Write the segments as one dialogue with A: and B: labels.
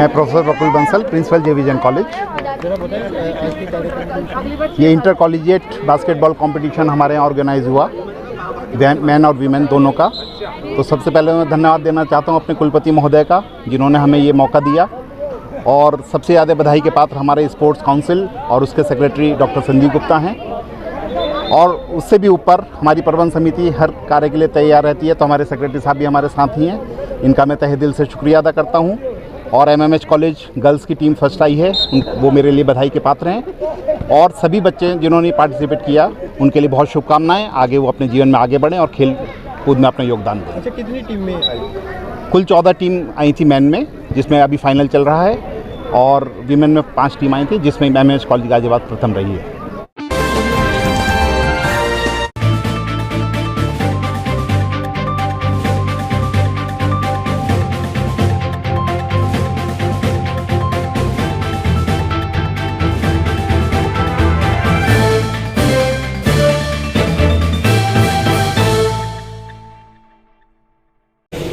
A: मैं professor Prafull Bansal, principal जेविजन college. ये इंटर कॉलेजिएट बास्केटबॉल कंपटीशन हमारे यहाँ ऑर्गेनाइज हुआ, मैन और वीमेन दोनों का। तो सबसे पहले मैं धन्यवाद देना चाहता हूँ अपने कुलपति महोदय का, जिन्होंने हमें ये मौका दिया। और सबसे ज़्यादा बधाई के पात्र हमारे स्पोर्ट्स काउंसिल और उसके सेक्रेटरी डॉक्टर संजीव गुप्ता हैं। और उससे भी ऊपर हमारी प्रबंध समिति हर कार्य के लिए तैयार रहती है, तो हमारे सेक्रेटरी साहब भी हमारे साथ ही हैं। इनका मैं तहे दिल से शुक्रिया अदा करता हूं। और एमएमएच कॉलेज गर्ल्स की टीम फर्स्ट आई है, वो मेरे लिए बधाई के पात्र हैं। और सभी बच्चे जिन्होंने पार्टिसिपेट किया उनके लिए बहुत शुभकामनाएं। आगे वो अपने जीवन में आगे बढ़ें और खेल कूद में अपना योगदान दें।
B: अच्छा, कितनी टीम में आई?
A: कुल 14 टीम आई थी मैन में, जिसमें अभी फाइनल चल रहा है। और वीमेन में 5 टीम आई थी, जिसमें एमएमएच कॉलेज गाजियाबाद प्रथम रही है।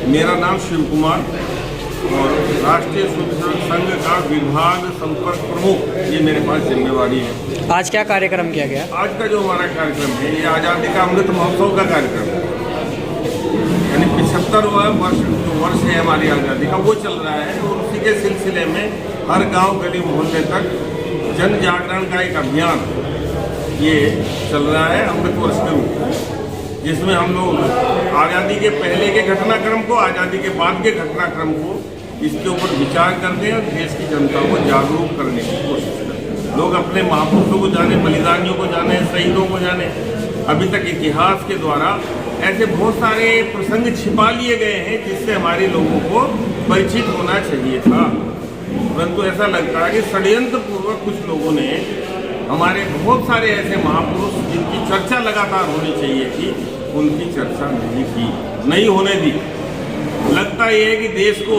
C: मेरा नाम शिव कुमार और राष्ट्रीय स्वयंसेवक संघ का विभाग संपर्क प्रमुख, ये मेरे पास जिम्मेवारी है।
B: आज क्या कार्यक्रम किया गया?
C: आज का जो हमारा कार्यक्रम है, ये आज़ादी का अमृत महोत्सव का कार्यक्रम है। यानी 75वां वर्ष है हमारी आज़ादी का, वो चल रहा है। और उसी के सिलसिले में हर गांव गली मोहल्ले तक जन जागरण का एक अभियान ये चल रहा है अमृत वर्ष के रूप में, जिसमें हम लोग आज़ादी के पहले के घटनाक्रम को, आज़ादी के बाद के घटनाक्रम को, इसके ऊपर विचार करते हैं और देश की जनता को जागरूक करने की कोशिश करते हैं। लोग अपने महापुरुषों को जाने, बलिदानियों को जाने, शहीदों को जाने। अभी तक इतिहास के द्वारा ऐसे बहुत सारे प्रसंग छिपा लिए गए हैं जिससे हमारे लोगों को परिचित होना चाहिए था, परंतु ऐसा लगता है कि षड्यंत्र पूर्वक कुछ लोगों ने हमारे बहुत सारे ऐसे महापुरुष जिनकी चर्चा लगातार होनी चाहिए थी, उनकी चर्चा नहीं होने दी। लगता ये है कि देश को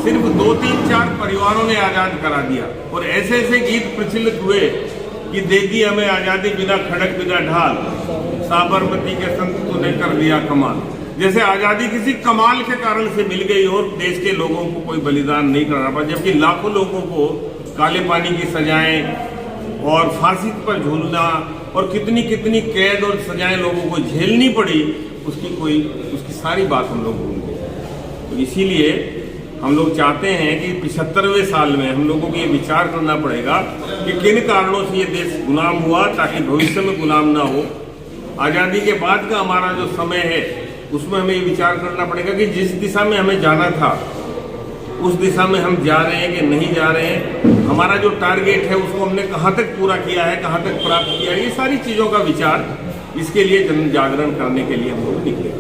C: सिर्फ 2, 3, 4 परिवारों ने आज़ाद करा दिया। और ऐसे ऐसे गीत प्रचलित हुए कि दे दी हमें आज़ादी बिना खड़क बिना ढाल, साबरमती के संत तूने कर दिया कमाल। जैसे आज़ादी किसी कमाल के कारण से मिल गई और देश के लोगों को कोई बलिदान नहीं करना पड़ा, जबकि लाखों लोगों को काले पानी की सजाएं और फांसी पर झूलना और कितनी कितनी कैद और सजाएं लोगों को झेलनी पड़ी, उसकी सारी बात हम लोग भूल गए। तो इसीलिए हम लोग चाहते हैं कि 75वें साल में हम लोगों को ये विचार करना पड़ेगा कि किन कारणों से ये देश गुलाम हुआ, ताकि भविष्य में गुलाम ना हो। आज़ादी के बाद का हमारा जो समय है, उसमें हमें ये विचार करना पड़ेगा कि जिस दिशा में हमें जाना था उस दिशा में हम जा रहे हैं कि नहीं जा रहे हैं। हमारा जो टारगेट है उसको हमने कहाँ तक पूरा किया है, कहाँ तक प्राप्त किया है। ये सारी चीज़ों का विचार, इसके लिए जन जागरण करने के लिए हम लोग निकले।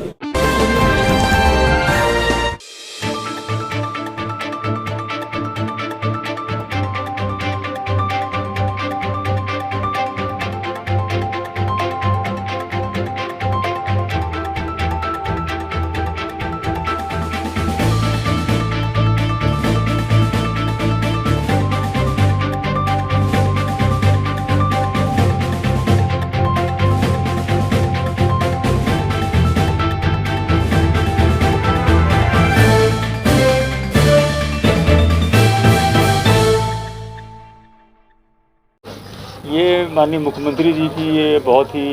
D: ये माननीय मुख्यमंत्री जी की ये बहुत ही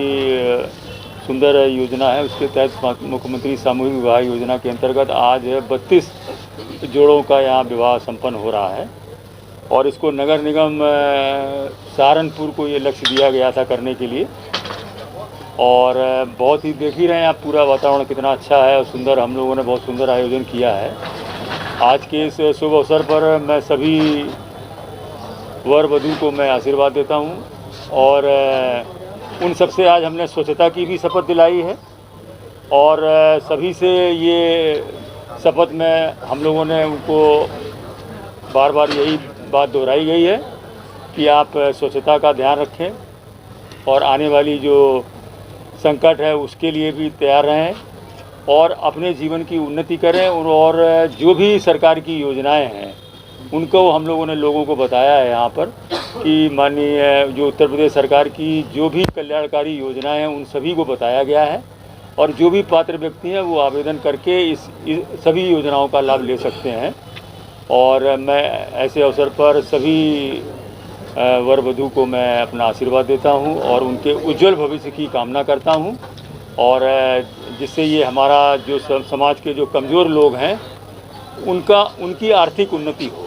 D: सुंदर योजना है। उसके तहत मुख्यमंत्री सामूहिक विवाह योजना के अंतर्गत आज 32 जोड़ों का यहाँ विवाह संपन्न हो रहा है। और इसको नगर निगम सहारनपुर को ये लक्ष्य दिया गया था करने के लिए। और बहुत ही देख ही रहे हैं आप, पूरा वातावरण कितना अच्छा है और सुंदर। हम लोगों ने बहुत सुंदर आयोजन किया है। आज के इस शुभ अवसर पर मैं सभी वर वधू को मैं आशीर्वाद देता हूं। और उन सबसे आज हमने स्वच्छता की भी शपथ दिलाई है। और सभी से ये शपथ में हम लोगों ने उनको बार बार यही बात दोहराई गई है कि आप स्वच्छता का ध्यान रखें और आने वाली जो संकट है उसके लिए भी तैयार रहें और अपने जीवन की उन्नति करें। और जो भी सरकार की योजनाएं हैं उनको हम लोगों ने लोगों को बताया है यहाँ पर कि माननीय जो उत्तर प्रदेश सरकार की जो भी कल्याणकारी योजनाएं हैं उन सभी को बताया गया है। और जो भी पात्र व्यक्ति हैं वो आवेदन करके इस सभी योजनाओं का लाभ ले सकते हैं। और मैं ऐसे अवसर पर सभी वर वधू को मैं अपना आशीर्वाद देता हूं और उनके उज्जवल भविष्य की कामना करता हूं और जिससे ये हमारा जो समाज के जो कमज़ोर लोग हैं उनकी आर्थिक उन्नति हो।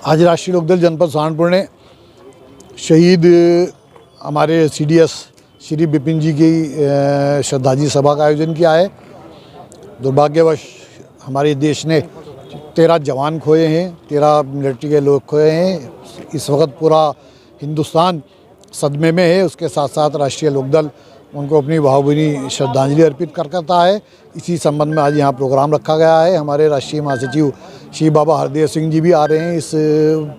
E: आज राष्ट्रीय लोकदल जनपद सहारनपुर ने शहीद हमारे CDS श्री बिपिन जी की श्रद्धांजलि सभा का आयोजन किया है। दुर्भाग्यवश हमारे देश ने 13 जवान खोए हैं, 13 मिलिट्री के लोग खोए हैं। इस वक्त पूरा हिंदुस्तान सदमे में है। उसके साथ साथ राष्ट्रीय लोकदल उनको अपनी भावभीनी श्रद्धांजलि अर्पित करता है। इसी संबंध में आज यहाँ प्रोग्राम रखा गया है। हमारे राष्ट्रीय महासचिव श्री बाबा हरदेव सिंह जी भी आ रहे हैं इस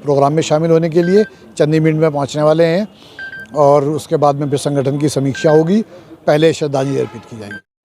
E: प्रोग्राम में शामिल होने के लिए, चंद ही मिनट में पहुँचने वाले हैं और उसके बाद में फिर संगठन की समीक्षा होगी। पहले श्रद्धांजलि अर्पित की जाएगी।